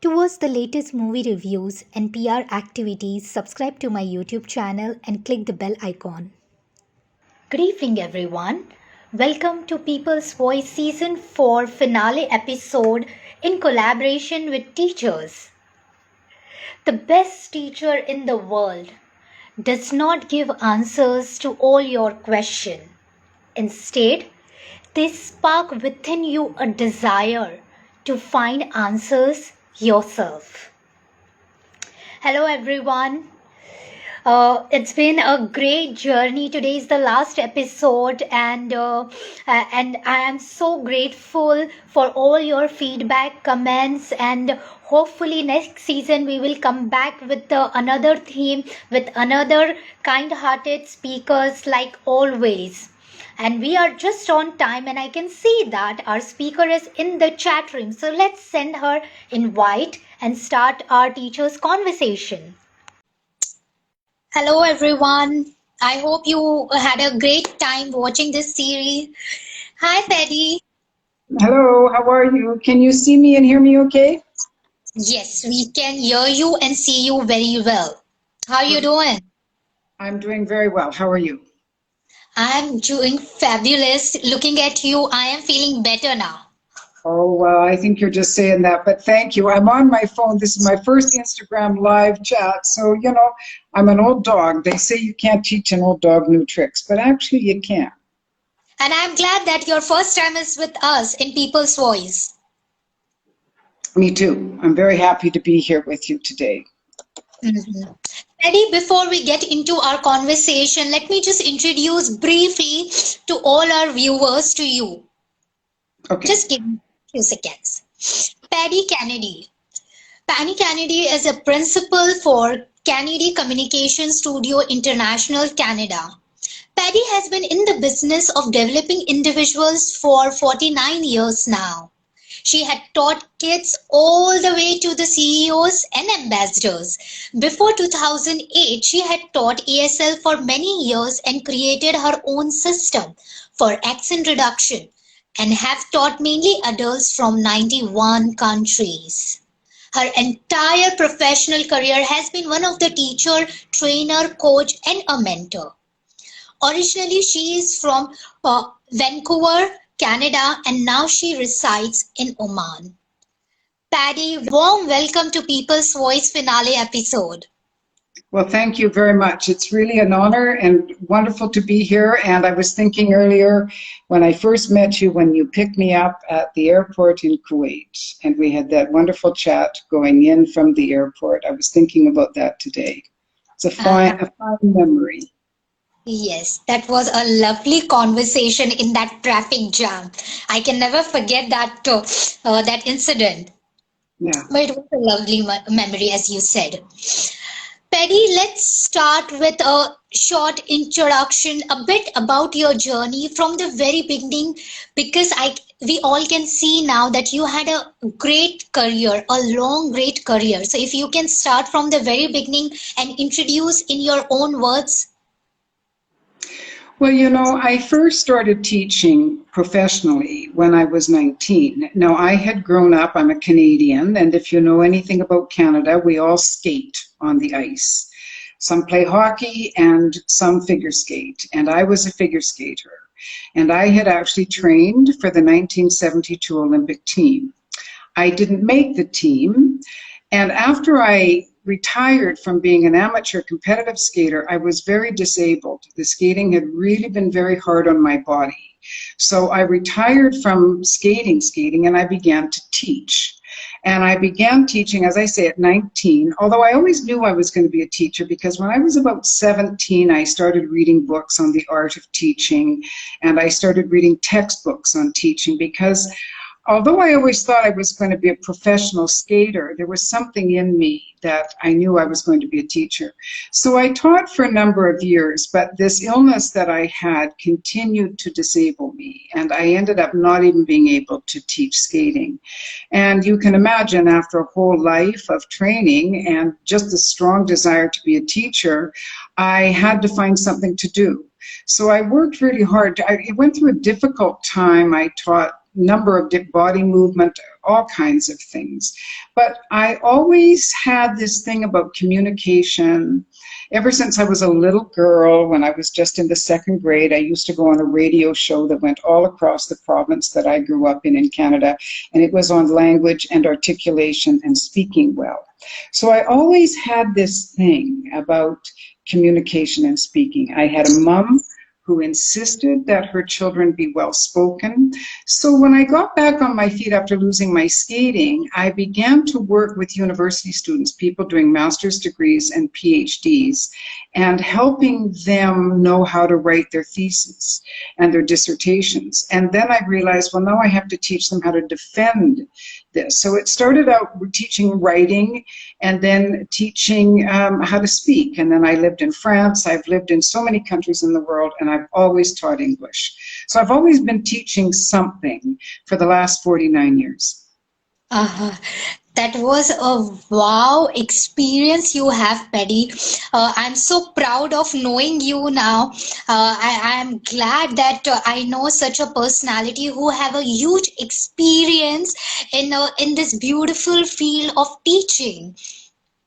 To watch the latest movie reviews and PR activities, subscribe to my YouTube channel and click the bell icon. Good evening, everyone. Welcome to People's Voice Season 4 finale episode in collaboration with teachers. The best teacher in the world does not give answers to all your questions. Instead, they spark within you a desire to find answers yourself. Hello, everyone. It's been a great journey. Today is the last episode, and I am so grateful for all your feedback, comments, and hopefully next season we will come back with another theme with another kind-hearted speakers like always. And we are just on time, and I can see that our speaker is in the chat room. So let's send her invite and start our teacher's conversation. Hello, everyone. I hope you had a great time watching this series. Hi, Paddy. Hello, how are you? Can you see me and hear me okay? Yes, we can hear you and see you very well. How are you doing? I'm doing very well. How are you? I'm doing fabulous. Looking at you, I am feeling better now. Oh, well, I think you're just saying that, but thank you. I'm on my phone. This is my first Instagram live chat. So, you know, I'm an old dog. They say you can't teach an old dog new tricks, but actually you can. And I'm glad that your first time is with us in People's Voice. Me too. I'm very happy to be here with you today. Paddy, before we get into our conversation, let me just introduce briefly to all our viewers to you. Okay. Just give me a few seconds. Paddy Kennedy. Paddy Kennedy is a principal for Kennedy Communication Studio International, Canada. Paddy has been in the business of developing individuals for 49 years now. She had taught kids all the way to the CEOs and ambassadors. Before 2008, she had taught ESL for many years and created her own system for accent reduction and have taught mainly adults from 91 countries. Her entire professional career has been one of the teacher, trainer, coach, and a mentor. Originally, she is from Vancouver, Canada, and now she resides in Oman. Paddy, warm welcome to People's Voice finale episode. Well, thank you very much. It's really an honor and wonderful to be here. And I was thinking earlier when I first met you, when you picked me up at the airport in Kuwait, and we had that wonderful chat going in from the airport. I was thinking about that today. It's a fine memory. Yes, that was a lovely conversation in that traffic jam. I can never forget that incident. Yeah. But it was a lovely memory, as you said. Paddy, let's start with a short introduction, a bit about your journey from the very beginning, because we all can see now that you had a great career, a long, great career. So if you can start from the very beginning and introduce in your own words. Well, you know, I first started teaching professionally when I was 19. Now, I had grown up, I'm a Canadian, and if you know anything about Canada, we all skate on the ice. Some play hockey and some figure skate, and I was a figure skater. And I had actually trained for the 1972 Olympic team. I didn't make the team, and after I retired from being an amateur competitive skater, I was very disabled. The skating had really been very hard on my body. So I retired from skating, and I began to teach. And I began teaching, as I say, at 19, although I always knew I was going to be a teacher because when I was about 17, I started reading books on the art of teaching, and I started reading textbooks on teaching because although I always thought I was going to be a professional skater, there was something in me that I knew I was going to be a teacher. So I taught for a number of years, but this illness that I had continued to disable me, and I ended up not even being able to teach skating. And you can imagine, after a whole life of training and just a strong desire to be a teacher, I had to find something to do. So I worked really hard. I went through a difficult time. I taught number of body movement all kinds of things. But I always had this thing about communication. Ever since I was a little girl, when I was just in the second grade, I used to go on a radio show that went all across the province that I grew up in Canada, and it was on language and articulation and speaking well. So I always had this thing about communication and speaking. I had a mom who insisted that her children be well-spoken. So when I got back on my feet after losing my skating, I began to work with university students, people doing master's degrees and PhDs, and helping them know how to write their theses and their dissertations. And then I realized, well, now I have to teach them how to defend this. So it started out teaching writing and then teaching how to speak. And then I lived in France. I've lived in so many countries in the world, and I've always taught English. So I've always been teaching something for the last 49 years. That was a wow experience you have, Paddy. I'm so proud of knowing you now. I am glad that I know such a personality who have a huge experience in this beautiful field of teaching.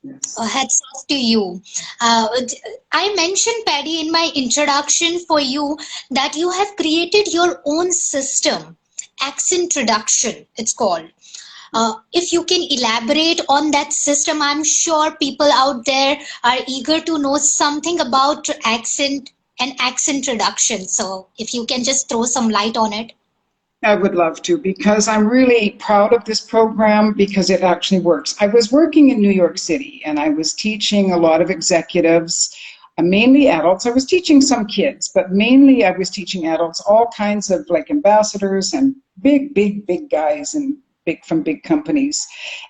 Yes. Hats off to you. I mentioned, Paddy, in my introduction for you that you have created your own system, accent reduction, it's called. If you can elaborate on that system, I'm sure people out there are eager to know something about accent and accent reduction. So if you can just throw some light on it. I would love to, because I'm really proud of this program because it actually works. I was working in New York City and I was teaching a lot of executives, mainly adults. I was teaching some kids, but mainly I was teaching adults, all kinds of like ambassadors and big guys and from big companies.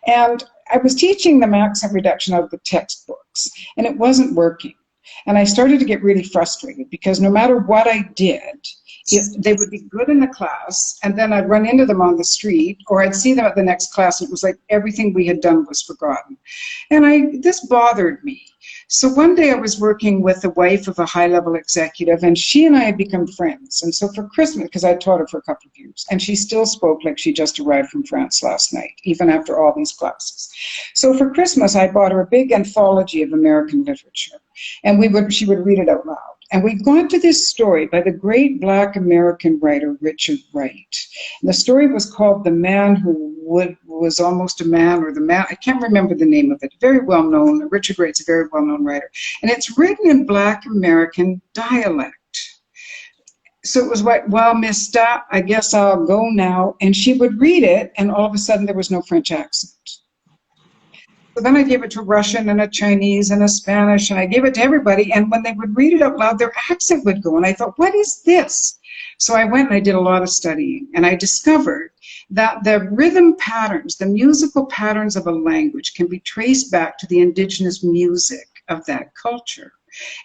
And I was teaching them accent reduction out of the textbooks, and it wasn't working. And I started to get really frustrated because no matter what I did, they would be good in the class, and then I'd run into them on the street, or I'd see them at the next class, and it was like everything we had done was forgotten. And this bothered me. So one day I was working with the wife of a high-level executive, and she and I had become friends. And so for Christmas, because I taught her for a couple of years, and she still spoke like she just arrived from France last night, even after all these classes. So for Christmas, I bought her a big anthology of American literature, and she would read it out loud. And we got to this story by the great Black American writer Richard Wright. And the story was called The Man Who Was Almost a Man, or The Man, I can't remember the name of it, very well known. Richard Wright's a very well known writer. And it's written in Black American dialect. So it was like, well, mister, I guess I'll go now. And she would read it, and all of a sudden there was no French accent. So then I gave it to a Russian and a Chinese and a Spanish, and I gave it to everybody. And when they would read it out loud, their accent would go. And I thought, what is this? So I went and I did a lot of studying, and I discovered that the rhythm patterns, the musical patterns of a language can be traced back to the indigenous music of that culture.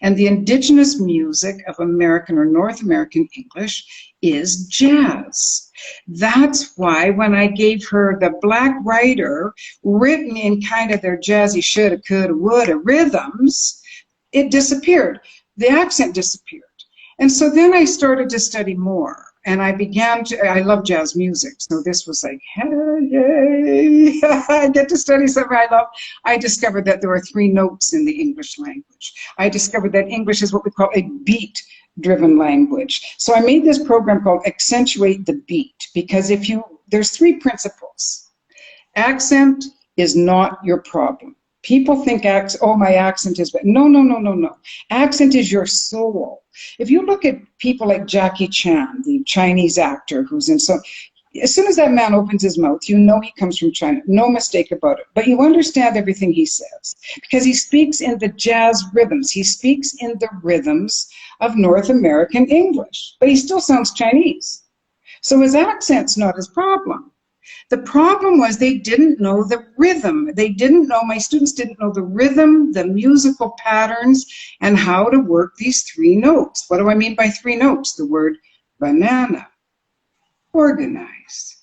And the indigenous music of American or North American English is jazz. That's why when I gave her the Black writer written in kind of their jazzy shoulda, coulda, woulda rhythms, it disappeared. The accent disappeared. And so then I started to study more. And I love jazz music, so this was like, hey, yay, I get to study something I love. I discovered that there are 3 notes in the English language. I discovered that English is what we call a beat-driven language. So I made this program called Accentuate the Beat, because there's 3 principles. Accent is not your problem. People think, my accent is bad. No. Accent is your soul. If you look at people like Jackie Chan, the Chinese actor who's in as soon as that man opens his mouth, you know he comes from China. No mistake about it. But you understand everything he says because he speaks in the jazz rhythms. He speaks in the rhythms of North American English, but he still sounds Chinese. So his accent's not his problem. The problem was they didn't know the rhythm. My students didn't know the rhythm, the musical patterns, and how to work these 3 notes. What do I mean by 3 notes? The word banana, organize,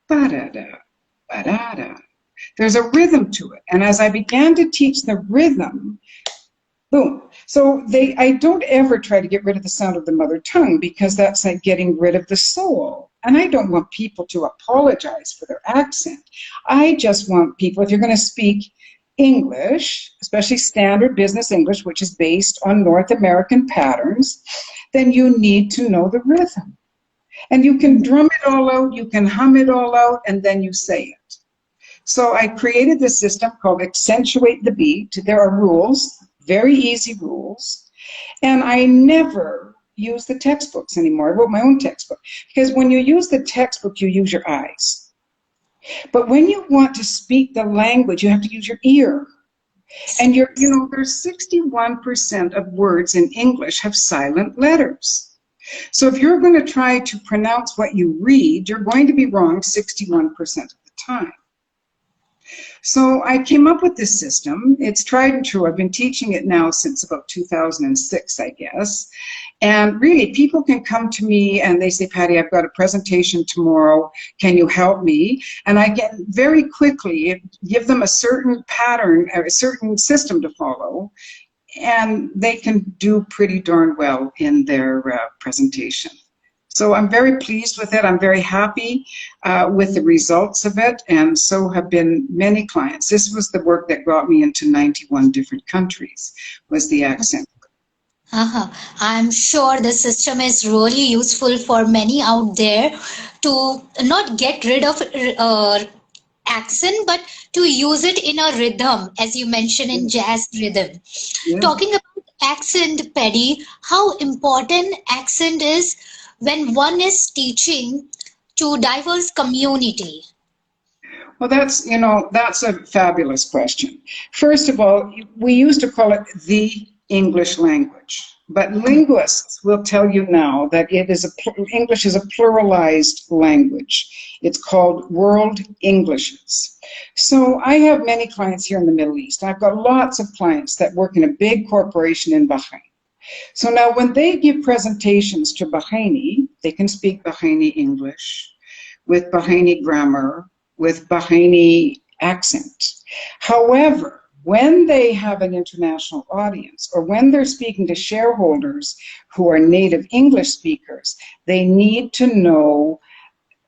ba-da-da, ba-da-da. There's a rhythm to it. And as I began to teach the rhythm, boom. So I don't ever try to get rid of the sound of the mother tongue because that's like getting rid of the soul. And I don't want people to apologize for their accent. I just want people, if you're going to speak English, especially standard business English, which is based on North American patterns, then you need to know the rhythm. And you can drum it all out, you can hum it all out, and then you say it. So I created this system called Accentuate the Beat. There are rules, very easy rules. And I never use the textbooks anymore. I wrote my own textbook. Because when you use the textbook, you use your eyes. But when you want to speak the language, you have to use your ear. And there's 61% of words in English have silent letters. So if you're going to try to pronounce what you read, you're going to be wrong 61% of the time. So I came up with this system. It's tried and true. I've been teaching it now since about 2006, I guess. And really, people can come to me and they say, Patty, I've got a presentation tomorrow. Can you help me? And I get very quickly give them a certain pattern, a certain system to follow, and they can do pretty darn well in their presentation. So I'm very pleased with it. I'm very happy with the results of it, and so have been many clients. This was the work that got me into 91 different countries, was the accent. I'm sure the system is really useful for many out there to not get rid of accent, but to use it in a rhythm, as you mentioned, in jazz rhythm. Yeah. Talking about accent, Paddy, how important accent is when one is teaching to diverse community? Well, that's a fabulous question. First of all, we used to call it the English language, but linguists will tell you now that English is a pluralized language. It's called world Englishes. So I have many clients here in the Middle East. I've got lots of clients that work in a big corporation in Bahrain. So now when they give presentations to Bahraini, they can speak Bahraini English with Bahraini grammar, with Bahraini accent. However, when they have an international audience or when they're speaking to shareholders who are native English speakers, they need to know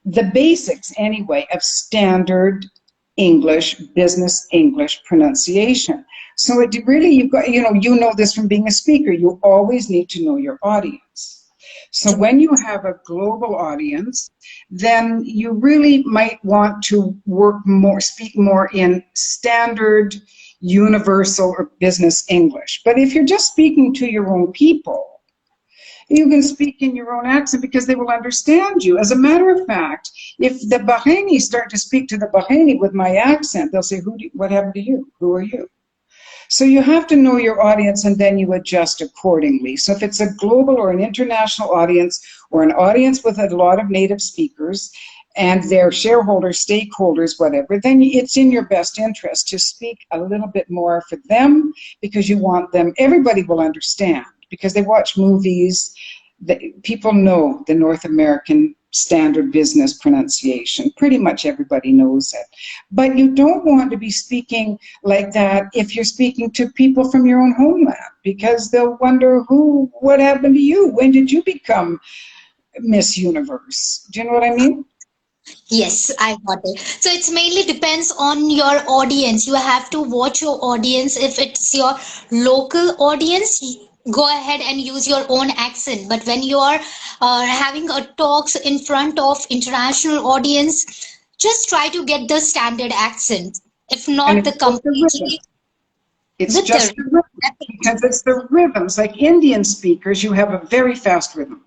the basics anyway of standard English, business English pronunciation. So it really, you know this from being a speaker, you always need to know your audience. So when you have a global audience, then you really might want to speak more in standard, universal, or business English. But if you're just speaking to your own people, you can speak in your own accent because they will understand you. As a matter of fact, if the Bahraini start to speak to the Bahraini with my accent, they'll say, what happened to you? Who are you? So you have to know your audience and then you adjust accordingly. So if it's a global or an international audience or an audience with a lot of native speakers and their shareholders, stakeholders, whatever, then it's in your best interest to speak a little bit more for them because you want them, everybody will understand because they watch movies, people know the North American standard business pronunciation. Pretty much everybody knows it. But you don't want to be speaking like that if you're speaking to people from your own homeland because they'll wonder what happened to you? When did you become Miss Universe? Do you know what I mean? Yes, I got it. So it's mainly depends on your audience. You have to watch your audience. If it's your local audience, go ahead and use your own accent. But when you are having a talks in front of international audience, just try to get the standard accent. If And not, it's the just the rhythm. completely It's with the just the rhythm because it's the rhythms. Like Indian speakers, you have a very fast rhythm.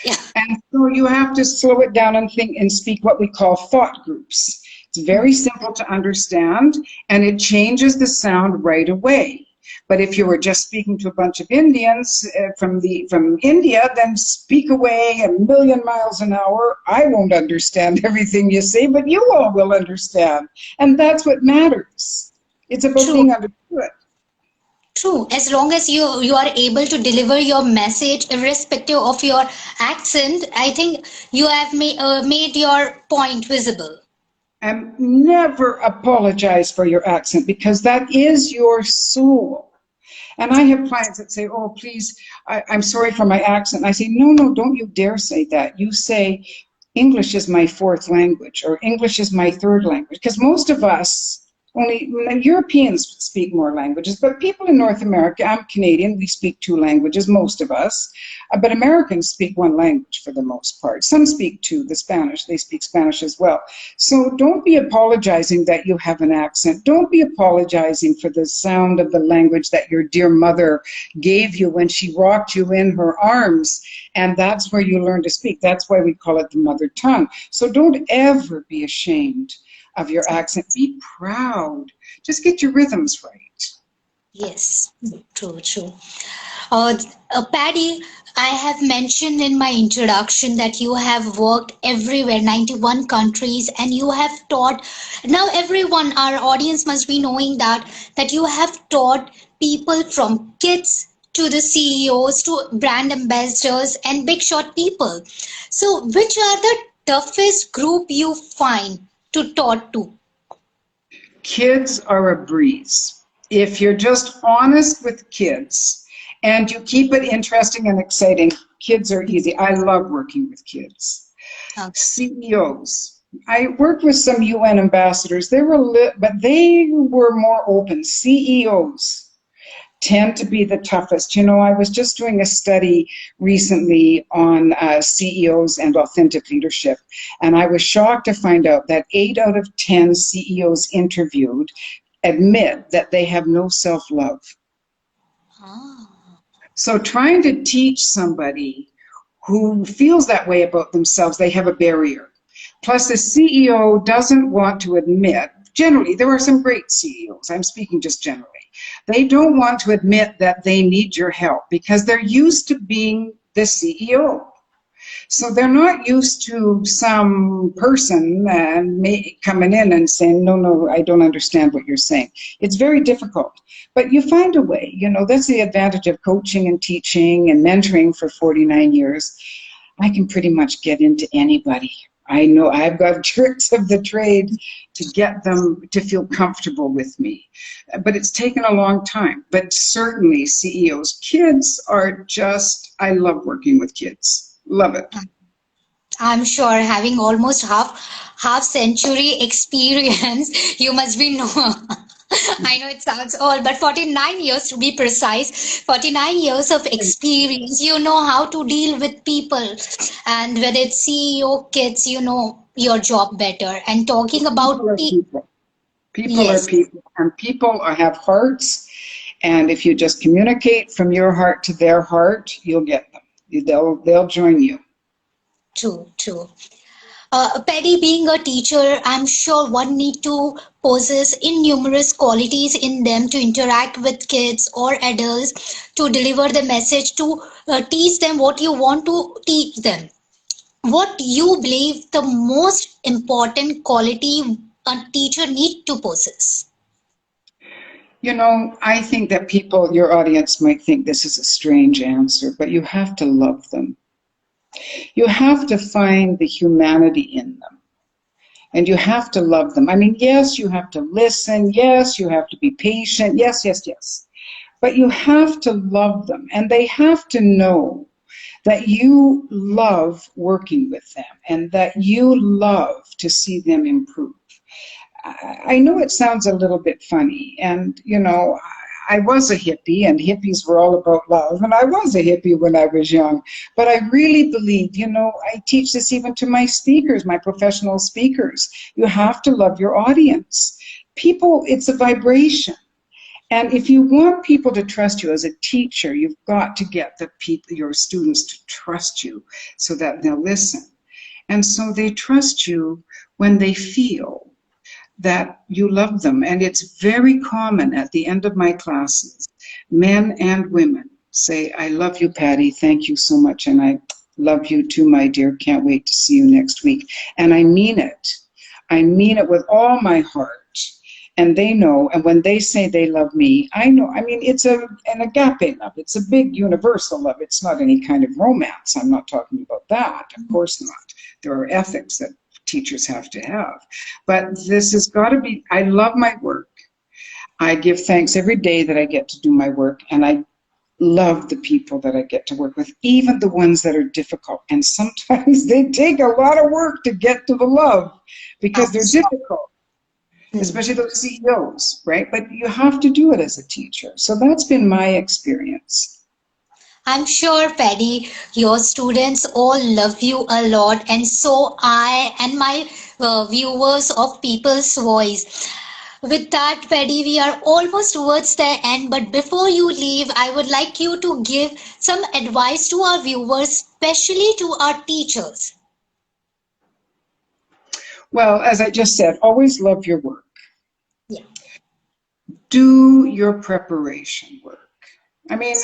yeah. And so you have to slow it down and think and speak what we call thought groups. It's very simple to understand and it changes the sound right away. But if you were just speaking to a bunch of Indians from India, then speak away a million miles an hour. I won't understand everything you say, but you all will understand. And that's what matters. It's about True. being understood. True. As long as you are able to deliver your message, irrespective of your accent, I think you have made your point visible. And never apologize for your accent because that is your soul. And I have clients that say, oh, please, I'm sorry for my accent. And I say, no, don't you dare say that. You say, English is my fourth language or English is my third language. Because most of us, only Europeans speak more languages, but people in North America, I'm Canadian, we speak two languages, most of us, but Americans speak one language for the most part. Some speak two, the Spanish, they speak Spanish as well. So don't be apologizing that you have an accent. Don't be apologizing for the sound of the language that your dear mother gave you when she rocked you in her arms. And that's where you learn to speak. That's why we call it the mother tongue. So don't ever be ashamed of your accent. Be proud. Just get your rhythms right. Yes, true, true. Paddy, I have mentioned in my introduction that you have worked everywhere, 91 countries, and you have taught. Now, everyone, our audience must be knowing that you have taught people from kids to the CEOs to brand ambassadors and big shot people. So, which are the toughest group you find to taught to? Kids are a breeze. If you're just honest with kids and you keep it interesting and exciting, kids are easy. I love working with kids. Okay. CEOs. I worked with some UN ambassadors. They were but they were more open. CEOs tend to be the toughest. You know, I was just doing a study recently on CEOs and authentic leadership, and I was shocked to find out that 8 out of 10 CEOs interviewed admit that they have no self-love. Ah. So trying to teach somebody who feels that way about themselves, they have a barrier. Plus, the CEO doesn't want to admit, generally, there are some great CEOs, I'm speaking just generally, they don't want to admit that they need your help because they're used to being the CEO. So they're not used to some person coming in and saying, no, I don't understand what you're saying. It's very difficult, but you find a way. You know, that's the advantage of coaching and teaching and mentoring for 49 years. I can pretty much get into anybody. I know I've got tricks of the trade to get them to feel comfortable with me. But it's taken a long time. But certainly CEOs, kids are just, I love working with kids. Love it. I'm sure having almost half century experience, you must be know. I know it sounds old, but 49 years to be precise, 49 years of experience. You know how to deal with people, and whether it's CEO, kids, you know your job better. And talking People about are people. People are yes, people. And have hearts. And if you just communicate from your heart to their heart, you'll get them. They'll join you. true, true. Paddy, being a teacher, I'm sure one need to possess innumerous qualities in them to interact with kids or adults, to deliver the message, to teach them what you want to teach them. What you believe the most important quality a teacher need to possess? You know, I think that people, your audience might think this is a strange answer, but you have to love them. You have to find the humanity in them. And you have to love them. I mean, yes, you have to listen. Yes, you have to be patient. Yes, yes, yes. But you have to love them. And they have to know that you love working with them and that you love to see them improve. I know it sounds a little bit funny, and you know, I was a hippie, and hippies were all about love, and I was a hippie when I was young. But I really believe, you know, I teach this even to my speakers, my professional speakers. You have to love your audience. People, it's a vibration. And if you want people to trust you as a teacher, you've got to get the people, your students, to trust you so that they'll listen. And so they trust you when they feel that you love them. And it's very common at the end of my classes, men and women say, I love you, Paddy. Thank you so much. And I love you too, my dear. Can't wait to see you next week. And I mean it. I mean it with all my heart. And they know, and when they say they love me, I know. I mean, it's an agape love. It's a big universal love. It's not any kind of romance. I'm not talking about that. Of course not. There are ethics that teachers have to have. But this has got to be, I love my work. I give thanks every day that I get to do my work, and I love the people that I get to work with, even the ones that are difficult. And sometimes they take a lot of work to get to the love because I'm they're sure. difficult, Hmm. especially those CEOs, right? But you have to do it as a teacher. So that's been my experience. I'm sure, Paddy, your students all love you a lot, and so I and my viewers of People's Voice. With that, Paddy, we are almost towards the end, but before you leave, I would like you to give some advice to our viewers, especially to our teachers. Well, as I just said, always love your work. Yeah. Do your preparation work. I mean,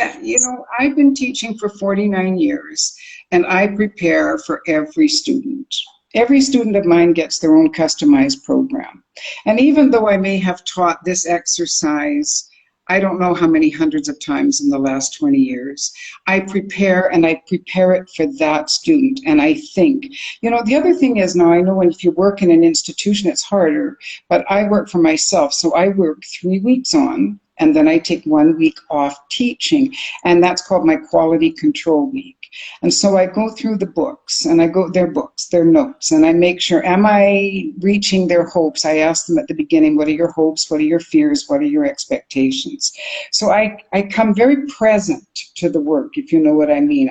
I've been teaching for 49 years and I prepare for every student. Every student of mine gets their own customized program. And even though I may have taught this exercise, I don't know how many hundreds of times in the last 20 years, I prepare and I prepare it for that student. And I think, the other thing is now I know if you work in an institution, it's harder, but I work for myself. So I work 3 weeks on and then I take 1 week off teaching, and that's called my quality control week. And so I go through the books, and I go their books, their notes, and I make sure, am I reaching their hopes? I ask them at the beginning, what are your hopes? What are your fears? What are your expectations? So I come very present to the work, if you know what I mean.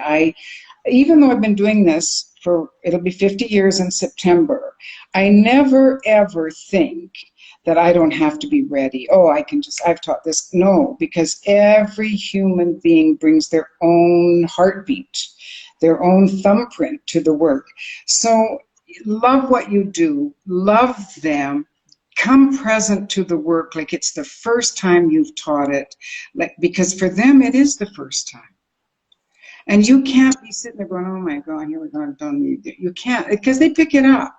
Even though I've been doing this for, it'll be 50 years in September, I never ever think that I don't have to be ready. Oh, I've taught this. No, because every human being brings their own heartbeat, their own thumbprint to the work. So love what you do, love them, come present to the work like it's the first time you've taught it, because for them it is the first time. And you can't be sitting there going, oh my God, here we go, don't need it. You can't, because they pick it up.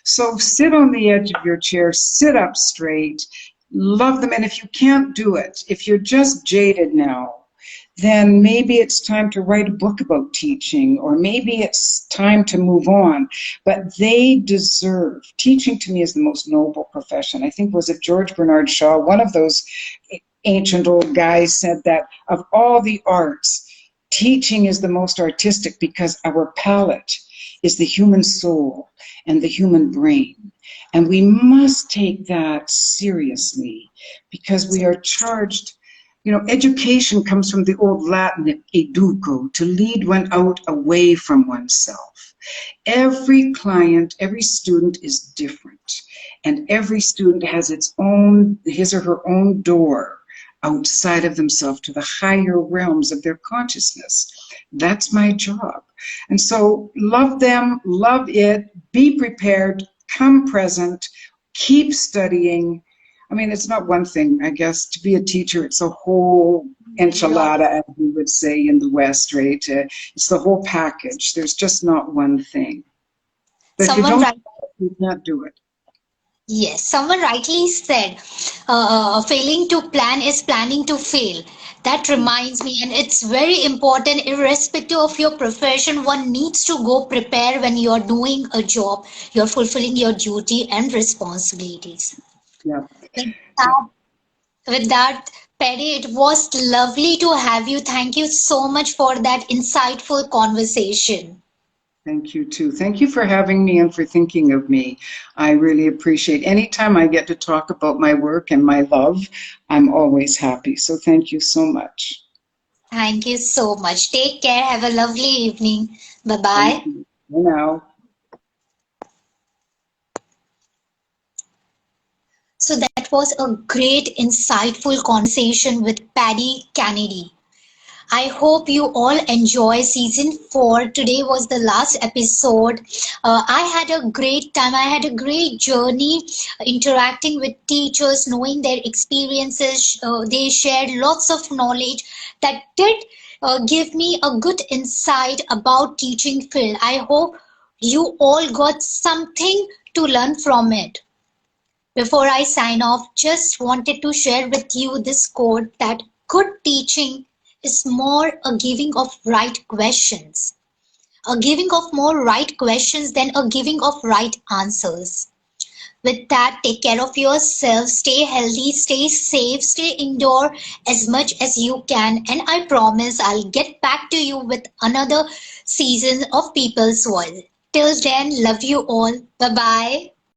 So sit on the edge of your chair, sit up straight, love them. And if you can't do it, if you're just jaded now, then maybe it's time to write a book about teaching, or maybe it's time to move on. But they deserve, teaching to me is the most noble profession. I think, was it George Bernard Shaw, one of those ancient old guys, said that of all the arts, teaching is the most artistic because our palate is the human soul and the human brain. And we must take that seriously because we are charged. Education comes from the old Latin educo, to lead one out away from oneself. Every client, every student is different, and every student has his or her own door outside of themselves to the higher realms of their consciousness. That's my job. And so love them, love it, be prepared, come present, keep studying. I mean, it's not one thing, I guess. To be a teacher, it's a whole enchilada, as we would say in the West, right? It's the whole package. There's just not one thing. But if you Someone don't, right, you can't do it. yes, someone rightly said, failing to plan is planning to fail. That reminds me, and it's very important, irrespective of your profession, one needs to go prepare when you're doing a job, you're fulfilling your duty and responsibilities. Yeah. With that, with that, Paddy, it was lovely to have you. Thank you so much for that insightful conversation. Thank you too. Thank you for having me and for thinking of me. I really appreciate anytime I get to talk about my work and my love, I'm always happy. So thank you so much. Thank you so much. Take care. Have a lovely evening. Bye Thank bye. you. Now. So that was a great, insightful conversation with Paddy Kennedy. I hope you all enjoy season 4. Today was the last episode. I had a great time. I had a great journey interacting with teachers, knowing their experiences. They shared lots of knowledge that did give me a good insight about teaching field. I hope you all got something to learn from it. Before I sign off, just wanted to share with you this quote that good teaching is more a giving of right questions. A giving of more right questions than a giving of right answers. With that, take care of yourself, stay healthy, stay safe, stay indoor as much as you can. And I promise I'll get back to you with another season of People's Voice. Till then, love you all. Bye bye.